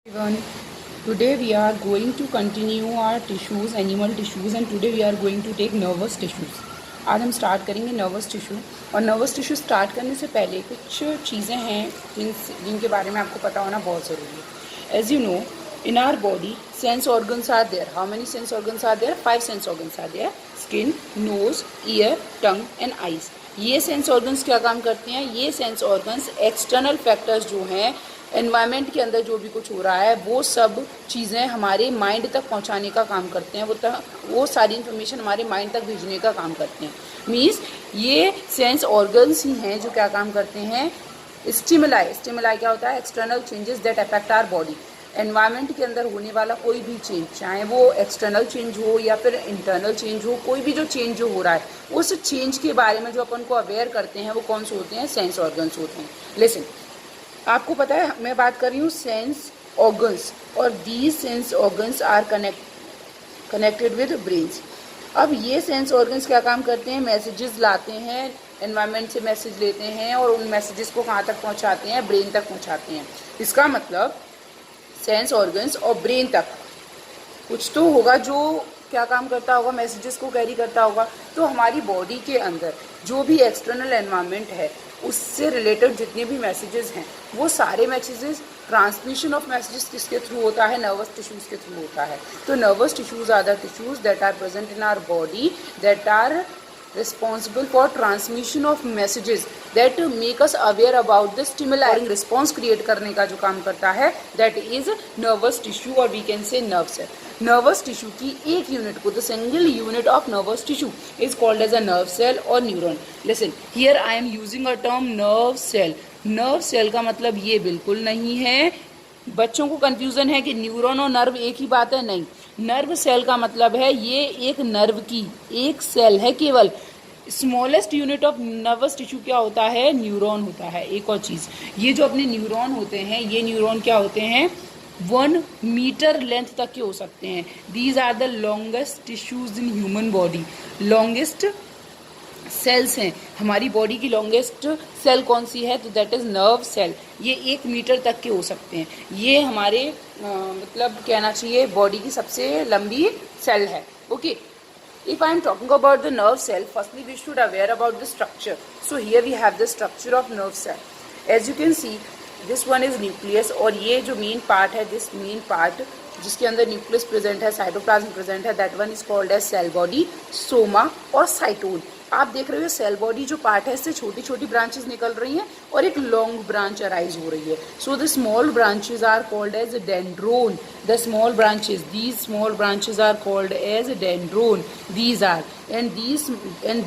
Everyone, today we are going to continue our tissues, animal tissues, and today we are going to take nervous tissues. आज हम start करेंगे nervous tissue. और nervous tissue start करने से पहले कुछ चीज़ें हैं जिनके बारे में आपको पता होना बहुत ज़रूरी है। As you know, in our body sense organs are there. How many sense organs are there? 5 sense organs are there: skin, nose, ear, tongue and eyes. ये सेंस ऑर्गन्स क्या काम करते हैं? ये सेंस ऑर्गन्स एक्सटर्नल फैक्टर्स जो हैं, environment के अंदर जो भी कुछ हो रहा है वो सब चीज़ें हमारे माइंड तक पहुंचाने का काम करते हैं। वो सारी इन्फॉर्मेशन हमारे माइंड तक भेजने का काम करते हैं। मीन्स ये सेंस ऑर्गन्स ही हैं जो क्या काम करते हैं? स्टिमुलाई क्या होता है? External changes that affect our body. Environment के अंदर होने वाला कोई भी चेंज, चाहे वो एक्सटर्नल चेंज हो या फिर इंटरनल चेंज हो, कोई भी जो चेंज जो हो रहा है उस चेंज के बारे में जो अपन को अवेयर करते हैं वो कौन से होते हैं? सेंस ऑर्गन्स होते हैं। लिसन, आपको पता है मैं बात कर रही हूँ सेंस ऑर्गन्स, और these sense organs are connected with brains. अब ये सेंस ऑर्गन्स क्या काम करते हैं? मैसेजेस लाते हैं, एनवायरनमेंट से मैसेज लेते हैं और उन मैसेजेस को कहाँ तक पहुँचाते हैं? ब्रेन तक पहुँचाते हैं। इसका मतलब सेंस ऑर्गन्स और ब्रेन तक कुछ तो होगा जो क्या काम करता होगा? मैसेजेस को कैरी करता होगा। तो हमारी बॉडी के अंदर जो भी एक्सटर्नल एनवायरनमेंट है उससे रिलेटेड जितने भी मैसेजेस हैं वो सारे मैसेजेस, ट्रांसमिशन ऑफ मैसेजेस किसके थ्रू होता है? नर्वस टिश्यूज़ के थ्रू होता है। तो nervous tissues are the tissues that are present in our body that are responsible for transmission of messages that make us aware about the stimuli। response create करने का जो काम करता है that is nervous tissue, और we can say nerve cell। nervous tissue की एक unit को, the single unit of nervous tissue is called as a nerve cell or neuron। listen, here I am using a term nerve cell। nerve cell का मतलब ये बिल्कुल नहीं है, बच्चों को कंफ्यूजन है कि न्यूरॉन और नर्व एक ही बात है। नहीं, नर्व सेल का मतलब है ये एक नर्व की एक सेल है केवल। Smallest unit of nervous tissue क्या होता है? न्यूरॉन होता है। एक और चीज़, ये जो अपने न्यूरॉन होते हैं, ये न्यूरॉन क्या होते हैं? 1 मीटर लेंथ तक के हो सकते हैं। These are the longest tissues in human body. Longest cells हैं हमारी बॉडी की। लॉन्गेस्ट सेल कौन सी है? तो दैट इज नर्व सेल। ये 1 मीटर तक के हो सकते हैं। ये हमारे मतलब कहना चाहिए बॉडी की सबसे लंबी सेल है। Okay, if I am talking about the nerve cell, firstly we should aware about the structure। so here we have the structure of nerve cell। as you can see, this one is nucleus, और ये जो main part है, this main part जिसके अंदर nucleus present है, cytoplasm present है, that one is called as cell body, soma और cyton. आप देख रहे हो सेल बॉडी जो पार्ट है इससे छोटी छोटी ब्रांचेस निकल रही हैं और एक लॉन्ग ब्रांच अराइज हो रही है। So the small branches are called as dendron. The small branches, these small branches are called as dendron. These are and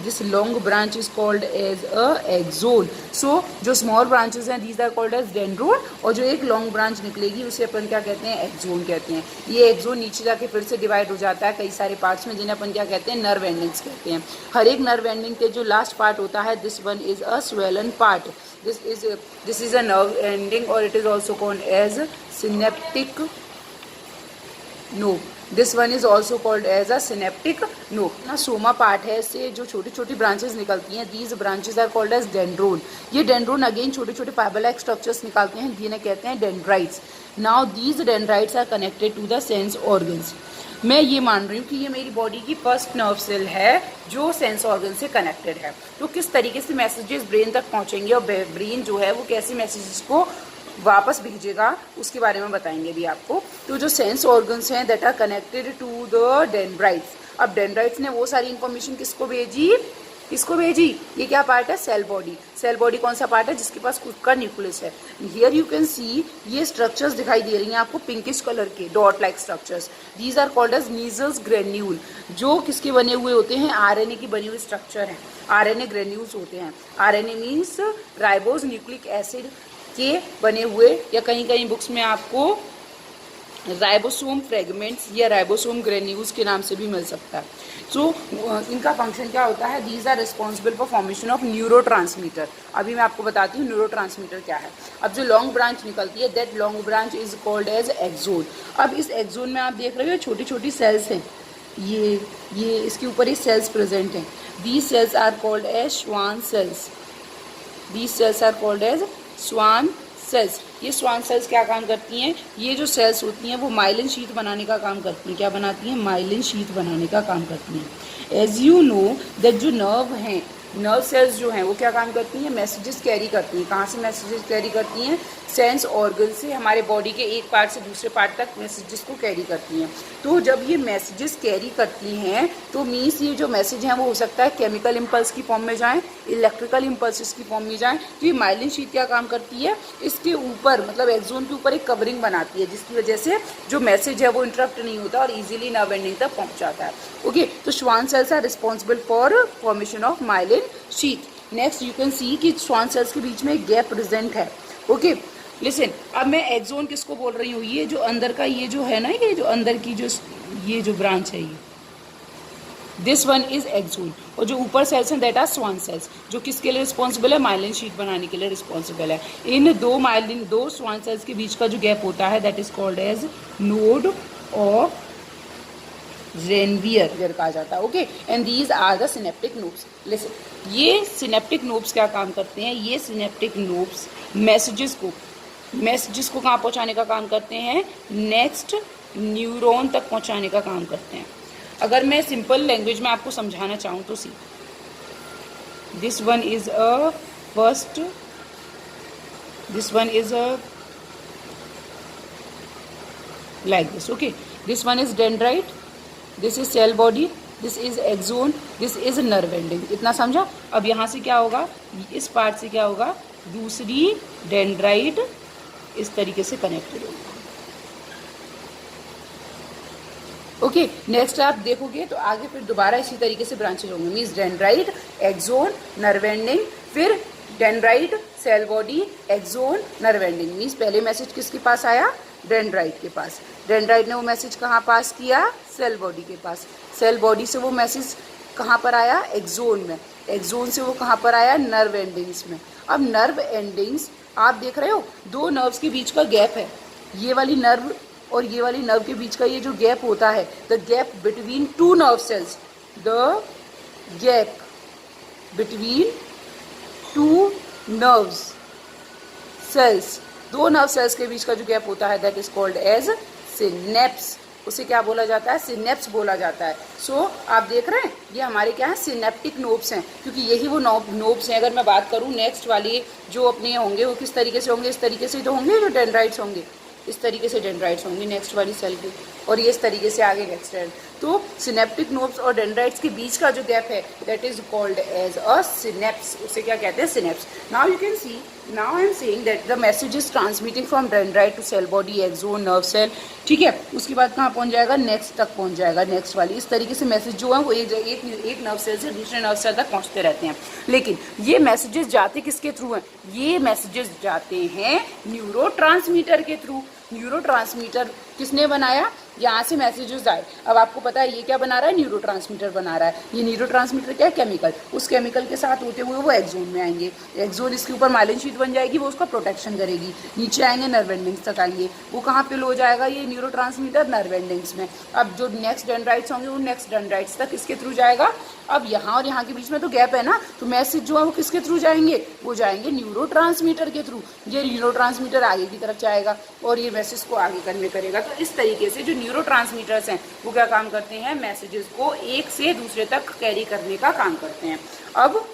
this long branch is called as a axon। so जो small branches हैं these are called as dendron, और जो एक long branch निकलेगी उसे अपन क्या कहते हैं? axon कहते हैं। ये axon नीचे जाके फिर से डिवाइड हो जाता है कई सारे पार्ट्स में जिन्हें अपन क्या कहते हैं? नर्व एंडिंग्स कहते हैं। हर एक नर्व एंडिंग के जो लास्ट पार्ट होता है, this one is a swollen part. This is a nerve ending और it is also called as synaptic knob. This one is also called as a synaptic knob. ना soma part है, इससे जो छोटी छोटी branches निकलती हैं, these branches are called as dendron. ये डेंड्रोन अगेन छोटे छोटे फाइबर लाइक स्ट्रक्चर्स निकालते हैं जिन्हें कहते हैं dendrites. Now these dendrites are connected to the sense organs. मैं ये मान रही हूँ कि ये मेरी बॉडी की फर्स्ट नर्व सेल है जो सेंस ऑर्गन से कनेक्टेड है। तो किस तरीके से मैसेजेस ब्रेन तक पहुँचेंगे और ब्रेन जो है वो कैसे मैसेजेस को वापस भेजेगा उसके बारे में बताएंगे अभी आपको। तो जो सेंस ऑर्गन्स हैं that are connected to the dendrites. अब डेंड्राइट्स ने वो सारी इन्फॉर्मेशन किसको भेजी? ये क्या पार्ट है? Cell body. सेल बॉडी कौन सा पार्ट है? जिसके पास खुद का न्यूक्लियस है। हियर यू कैन सी ये स्ट्रक्चर्स दिखाई दे रही हैं आपको पिंकिश कलर के dot like structures. These are called as Nissl's granule. जो किसके बने हुए होते हैं? आरएनए की बनी हुई स्ट्रक्चर है। आरएनए ग्रेन्यूल्स होते हैं। RNA means ribose nucleic acid के बने हुए, या कहीं कहीं बुक्स में आपको राइबोसोम फ्रेगमेंट्स या राइबोसोम ग्रेन्यूल्स के नाम से भी मिल सकता है। सो इनका फंक्शन क्या होता है? These are responsible for formation of neurotransmitter. अभी मैं आपको बताती हूँ न्यूरोट्रांसमीटर क्या है। अब जो लॉन्ग ब्रांच निकलती है that long branch is called as axon. अब इस एक्सोन में आप देख रहे हो छोटी छोटी सेल्स हैं, ये इसके ऊपर ही सेल्स प्रेजेंट हैं। These cells are called as Schwann cells. These cells are called as Schwann cells, ये स्वान सेल्स क्या काम करती हैं, ये जो सेल्स होती हैं वो माइलिन शीट बनाने का काम करती हैं। क्या बनाती हैं, माइलिन शीट बनाने का काम करती हैं। एज यू नो दैट जो नर्व हैं, नर्व सेल्स जो हैं वो क्या काम करती हैं, मैसेजेस कैरी करती हैं। कहाँ से मैसेजेस कैरी करती हैं, सेंस ऑर्गन से हमारे बॉडी के एक पार्ट से दूसरे पार्ट तक मैसेजेस को कैरी करती हैं। तो जब ये मैसेजेस कैरी करती हैं तो मीन्स ये जो मैसेज हैं वो हो सकता है केमिकल इम्पल्स की फॉर्म में जाएं, इलेक्ट्रिकल इम्पल्स की फॉर्म में जाएं। तो ये माइलिन शीट क्या काम करती है, इसके ऊपर मतलब एक्सोन के ऊपर एक कवरिंग बनाती है जिसकी वजह से जो मैसेज है वो इंटरप्ट नहीं होता और ईजिली नर्व एंडिंग तक पहुँच जाता है। ओके, तो Schwann cells are responsible for formation of myelin sheath. Next you can see कि श्वान सेल्स के बीच में एक गैप प्रेजेंट है। ओके, लिसन, अब मैं एक्सोन किसको बोल रही हूँ, ये जो अंदर का ये जो है ना, ये जो अंदर की जो ये जो ब्रांच है, ये दिस वन इज एक्सोन। और जो ऊपर सेल्स हैं दैट आर स्वान सेल्स, जो किसके लिए रिस्पॉन्सिबल है, माइलिन शीट बनाने के लिए रिस्पॉन्सिबल है। इन दो स्वान सेल्स के बीच का जो गैप होता है that is called as node of Ranvier कहा जाता है। Okay, and these are the synaptic knobs. Listen, ये सिनेप्टिक नोब्स क्या काम करते हैं, ये सिनेप्टिक नोब्स मैसेजेस को कहाँ पहुँचाने का काम करते हैं, नेक्स्ट न्यूरॉन तक पहुँचाने का काम करते हैं। अगर मैं सिंपल लैंग्वेज में आपको समझाना चाहूँ तो see, this one is a first, this one is a like this. Okay, this one is dendrite, this is cell body, this is axon, this is nerve ending. इतना समझा। अब यहाँ से क्या होगा, इस पार्ट से क्या होगा, दूसरी डेंड्राइट इस तरीके से कनेक्टेड होगा। ओके, नेक्स्ट आप देखोगे तो आगे फिर दोबारा इसी तरीके से ब्रांचेज होंगे, means dendrite, axon, nerve ending, फिर dendrite, cell body, axon, nerve ending. Means पहले मैसेज किसके पास आया, डेंड्राइट के पास, डेंड्राइट ने वो मैसेज कहाँ पास किया, सेल बॉडी के पास, सेल बॉडी से वो मैसेज कहाँ पर आया, एक्सोन में, एक्सोन से वो कहाँ पर आया, नर्व एंडिंग्स में। अब नर्व एंडिंग्स आप देख रहे हो, दो नर्व्स के बीच का गैप है, ये वाली नर्व और ये वाली नर्व के बीच का ये जो गैप होता है, the gap between two nerve cells, the gap between two nerves cells, दो नर्व सेल्स के बीच का जो गैप होता है that is called as synapse. उसे क्या बोला जाता है, सिनेप्स बोला जाता है। सो आप देख रहे हैं ये हमारे क्या है, सिनेप्टिक नोब्स हैं, क्योंकि यही वो नोब्स हैं। अगर मैं बात करूँ नेक्स्ट वाली जो अपने होंगे वो किस तरीके से होंगे, इस तरीके से तो होंगे, जो डेंड्राइट्स होंगे इस तरीके से डेंड्राइट्स होंगी नेक्स्ट वाली सेल की, और ये इस तरीके से आगे नेक्स्ट सेल। तो सिनेप्टिक नोब्स और डेंड्राइट्स के बीच का जो गैप है that is called as a synapse. उसे क्या कहते हैं, synapse. Now you can see, now I am saying that the message is transmitting from dendrite to cell body, axon, nerve cell. ठीक है, उसके बाद कहाँ पहुँच जाएगा, नेक्स्ट तक पहुँच जाएगा, नेक्स्ट वाली। इस तरीके से मैसेज जो है वो एक नर्व सेल से दूसरे नर्व सेल तक पहुँचते रहते हैं। लेकिन ये मैसेजेस जाते किसके थ्रू हैं, ये मैसेजेस जाते हैं न्यूरोट्रांसमीटर के थ्रू। न्यूरोट्रांसमीटर किसने बनाया, यहाँ से मैसेजेस आए। अब आपको पता है ये क्या बना रहा है, न्यूरोट्रांसमीटर बना रहा है। ये न्यूरोट्रांसमीटर क्या है, केमिकल, उस केमिकल के साथ होते हुए वो एक्सोन में आएंगे, एक्सोन इसके ऊपर माइलिन शीट बन जाएगी, वो उसका प्रोटेक्शन करेगी, नीचे आएंगे नर्व एंडिंग्स तक आएंगे, वो कहाँ पे लो जाएगा, ये न्यूरोट्रांसमीटर नर्व एंडिंग्स में। अब जो नेक्स्ट डेंड्राइट्स होंगे वो नेक्स्ट डेंड्राइट्स तक इसके थ्रू जाएगा। अब यहाँ और यहाँ के बीच में तो गैप है ना, तो मैसेज जो है वो किसके थ्रू जाएंगे, वो जाएंगे न्यूरोट्रांसमीटर के थ्रू। ये न्यूरोट्रांसमीटर आगे की तरफ जाएगा और ये मैसेज को आगे कन्वे करेगा। तो इस तरीके से जो न्यूरोट्रांसमीटर्स हैं वो क्या काम करते हैं, मैसेजेस को एक से दूसरे तक कैरी करने का काम करते हैं। अब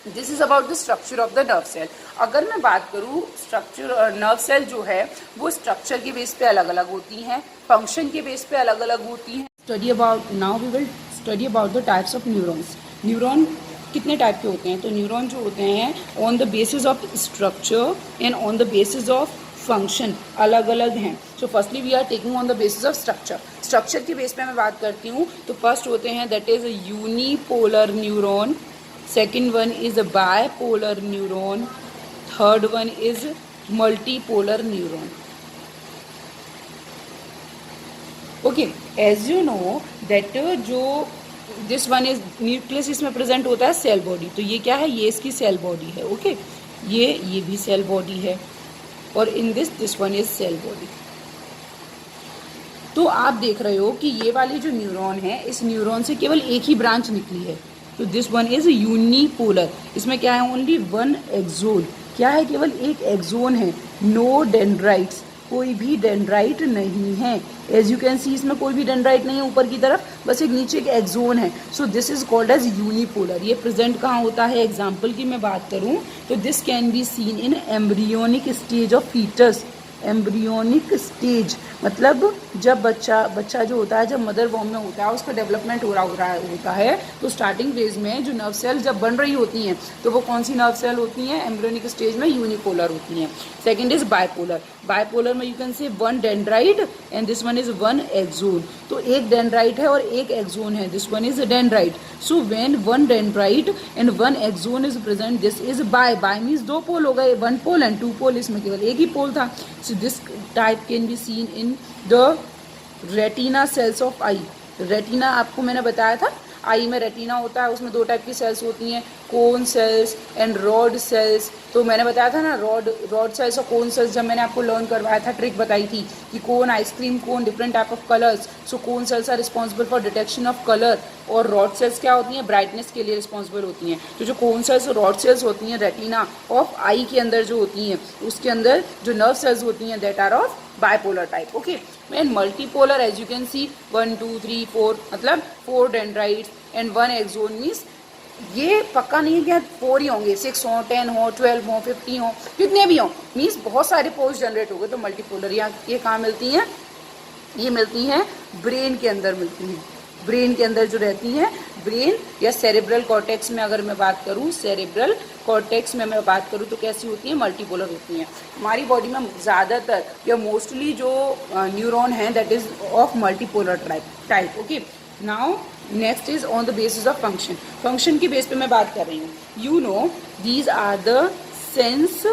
this is about the structure of the nerve cell. अगर मैं बात करूँ स्ट्रक्चर, नर्व सेल जो है वो स्ट्रक्चर के बेस पे अलग अलग होती हैं, फंक्शन के बेस पे अलग अलग होती हैं। Study about, now we will study about the types of neurons. Neuron कितने टाइप के होते हैं, तो न्यूरॉन जो होते हैं on the basis of structure and on the basis of function अलग अलग हैं। So firstly we are taking on the basis of structure. Structure के बेस पे मैं बात करती हूँ तो फर्स्ट होते हैं that is unipolar neuron, second one is bipolar neuron, third one is multipolar neuron. Okay, as you know that जो दिस वन इज न्यूक्लियस इसमें प्रेजेंट होता है सेल बॉडी, तो ये क्या है, ये इसकी सेल बॉडी है। ओके, ये भी सेल बॉडी है और in this one is cell body. तो आप देख रहे हो कि ये वाली जो न्यूरॉन है इस न्यूरॉन से केवल एक ही ब्रांच निकली है, तो दिस वन इज यूनिपोलर। इसमें क्या है, ओनली वन एक्सोन, क्या है, केवल एक एक्सोन है। नो डेंड्राइट्स, कोई भी डेंड्राइट नहीं है। एज यू कैन सी इसमें कोई भी डेंड्राइट नहीं है ऊपर की तरफ, बस एक नीचे एक एक्सोन है। So this is called as unipolar. ये प्रेजेंट कहाँ होता है? एग्जाम्पल की मैं बात करूँ तो this can be seen in embryonic stage of foetus. Embryonic stage मतलब जब बच्चा जो होता है, जब मदर वॉर्म में होता है, उसका डेवलपमेंट हो रहा होता है, तो स्टार्टिंग फेज में जो नर्व सेल जब बन रही होती हैं तो वो कौन सी नर्व सेल होती हैं? एम्ब्रियोनिक स्टेज में यूनिपोलर होती हैं। Second is bipolar. बायपोलर में you can say one dendrite and this one is one axon. तो एक डेंड्राइट है और एक एक्सोन है, this one is dendrite. So when one dendrite and one axon is present, this is bi. Bi means दो pole हो गए, one pole and two pole, इसमें केवल एक ही पोल था। So this type can be seen in the retina sales of eye. Retina आपको मैंने बताया था, आई में रेटिना होता है, उसमें दो टाइप की सेल्स होती हैं, cone cells and rod sales. तो मैंने बताया था ना, रॉड सेल्स और कोन सेल्स जब मैंने आपको लर्न करवाया था, ट्रिक बताई थी कि cone, ice cream cone, different type of colours. So cone cells are responsible for detection of colour और रॉड सेल्स क्या होती हैं? ब्राइटनेस के लिए रिस्पॉन्सिबल होती हैं। तो जो कोन सेल्स और रॉड सेल्स होती हैं रेटिना ऑफ आई के अंदर जो होती हैं, उसके अंदर जो नर्व सेल्स होती हैं that are of bipolar type. Okay, and multipolar as you can see 1 2 3 4 मतलब 4 डेंड्राइट्स एंड 1 एक्सोन। मीन्स ये पक्का नहीं है कि 4 ही होंगे, 6 हो, 10 हो, 12 हो, 50 हो, कितने भी हों, मीन्स बहुत सारे पोल्स जनरेट हो गए। तो मल्टीपोलर ये कहाँ मिलती हैं? ये मिलती हैं ब्रेन के अंदर मिलती हैं। ब्रेन के अंदर जो रहती हैं, ब्रेन या सेरेब्रल कॉर्टेक्स में अगर मैं बात करूँ, सेरेब्रल कॉर्टेक्स में मैं बात करूँ तो कैसी होती हैं? मल्टीपोलर होती हैं। हमारी बॉडी में ज़्यादातर या मोस्टली जो न्यूरॉन हैं that is of multipolar type. Okay, now next is on the basis of function. Function की बेस पे मैं बात कर रही हूँ। You know these are the sense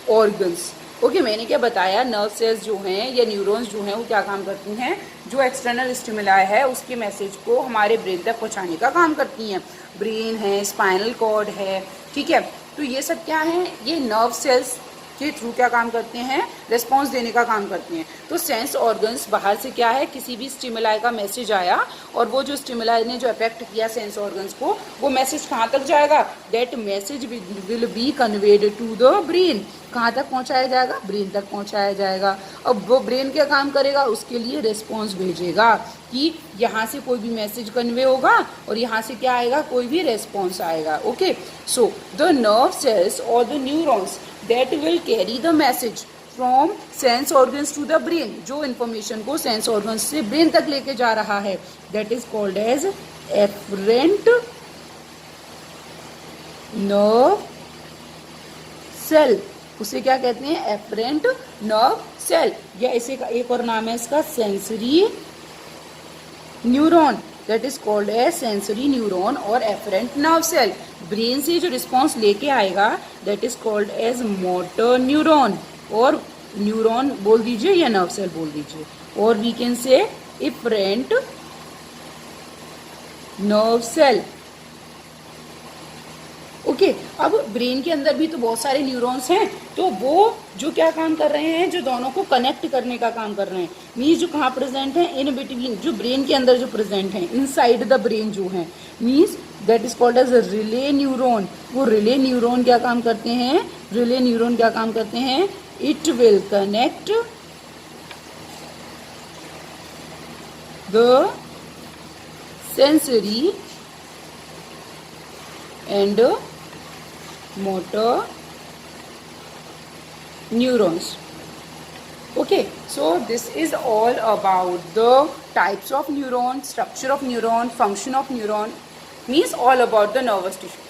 organs. Okay, मैंने क्या बताया, नर्व सेल्स जो हैं या न्यूरॉन्स जो हैं वो क्या काम करती हैं? जो एक्सटर्नल स्टिमुलाई है उसके मैसेज को हमारे ब्रेन तक पहुंचाने का काम करती हैं। ब्रेन है, स्पाइनल कॉर्ड है, ठीक है। तो ये सब क्या है? ये नर्व सेल्स के थ्रू क्या काम करते हैं? रिस्पॉन्स देने का काम करते हैं। तो सेंस ऑर्गन्स बाहर से क्या है? किसी भी स्टिमुलाई का मैसेज आया और वो जो स्टिमुलाई ने जो अफेक्ट किया सेंस ऑर्गन्स को, वो मैसेज कहाँ तक जाएगा? That message will be conveyed to the brain. कहाँ तक पहुँचाया जाएगा? ब्रेन तक पहुँचाया जाएगा। अब वो ब्रेन क्या काम करेगा? उसके लिए रिस्पॉन्स भेजेगा कि यहाँ से कोई भी मैसेज कन्वे होगा और यहाँ से क्या आएगा? कोई भी रिस्पॉन्स आएगा। Okay, so the nerve cells और the neurons that will carry the message from sense organs to the brain। जो information को sense organs से brain तक लेके जा रहा है that is called as afferent nerve cell। उसे क्या कहते हैं? afferent nerve cell, या इसे का एक और नाम है इसका sensory neuron, that is called as sensory neuron और एफरेंट नर्व सेल। ब्रेन से जो रिस्पॉन्स लेके आएगा that is called as motor neuron, और न्यूरॉन बोल दीजिए या नर्व सेल बोल दीजिए, और we can say efferent nerve cell. Okay, अब ब्रेन के अंदर भी तो बहुत सारे न्यूरॉन्स हैं, तो वो जो क्या काम कर रहे हैं? जो दोनों को कनेक्ट करने का काम कर रहे हैं। मीन्स जो कहाँ प्रेजेंट है? इन बिटवीन, जो ब्रेन के अंदर जो प्रेजेंट है, इनसाइड द ब्रेन जो है, means that is called as relay neuron. वो रिले न्यूरॉन क्या काम करते हैं? रिले न्यूरॉन क्या काम करते हैं? It will connect the sensory and motor neurons. Okay, so this is all about the types of neuron, structure of neuron, function of neuron, means all about the nervous tissue.